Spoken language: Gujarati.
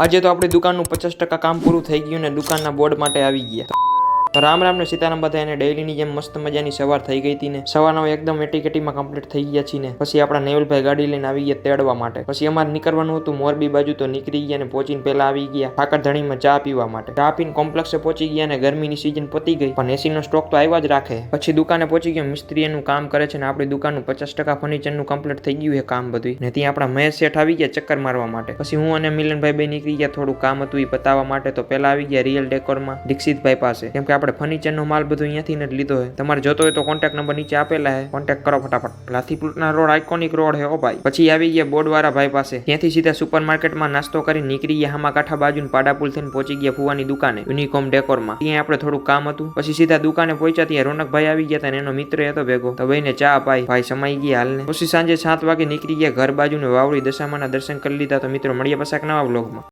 આજે તો આપણી દુકાનનું 50% કામ પૂરું થઈ ગયું ને દુકાનના બોર્ડ માટે આવી ગયા. તો રામ રામ ને સીતારામ બધા. એને ડેઈલીની જેમ મસ્ત મજાની સવાર થઈ ગઈ હતી ને સવારનો એકદમ એટીકેટીમાં કમ્પ્લીટ થઈ ગયા છીએ ને પછી આપણા નેવલભાઈ ગાડી લઈને આવી ગયા તેડવા માટે. પછી અમારે નીકળવાનું હતું મોરબી બાજુ, તો નીકળી ગયા ને પહોંચીને પહેલા આવી ગયા ઠાકરધણીમાં ચા પીવા માટે. ચા પીને કોમ્પ્લેક્સે પહોંચી ગયા ને ગરમીની સિઝન પતી ગઈ પણ એસીનો સ્ટોક તો આવ્યા જ રાખે. પછી દુકાને પહોંચી ગયો. મિસ્ત્રી એનું કામ કરે છે ને આપણી દુકાનનું 50% ફર્નિચરનું કમ્પ્લીટ થઈ ગયું છે કામ બધું. ને ત્યાં આપણા મહેશ શેઠ આવી ગયા ચક્કર મારવા માટે. પછી હું અને મિલનભાઈ બે નીકળી ગયા થોડું કામ હતું એ પતાવવા માટે. તો પહેલા આવી ગયા રિયલ ડેકોરમાં દીક્ષિતભાઈ પાસે, કેમ કે આપણે ફર્નિચરનો માલ બધું અહીંયાથી જ લીધો હોય. તમારે જોતો હોય તો કોન્ટેક્ટ નંબર નીચે આપેલા છે, કોન્ટેક્ટ કરો ફટાફટ. લાથીપુરના રોડ આઇકોનિક રોડ છે ઓ ભાઈ. પછી આવી ગયા બોર્ડવાળા ભાઈ પાસે. ત્યાંથી સીધા સુપરમાર્કેટમાં નાસ્તો કરી નીકળી ગયા હામા કાંઠા બાજુ પાડાપુલ થઈને પહોંચી ગયા ફુવાની દુકાને યુનિકોમ ડેકોરમાં. ત્યાં આપણે થોડું કામ હતું. પછી સીધા દુકાને પહોંચ્યા. ત્યાં રોનકભાઈ આવી ગયા હતા ને એનો મિત્ર હતો ભેગો. તો ભાઈને ચા પાઈ, ભાઈ સમાઈ ગયા હાલને. પછી સાંજે 7 વાગે નીકળી ગયા ઘર બાજુ ને વાવડી દશામાના દર્શન કરી લીધા. તો મિત્રો મળીએ પાછા એક નવા વ્લોગમાં.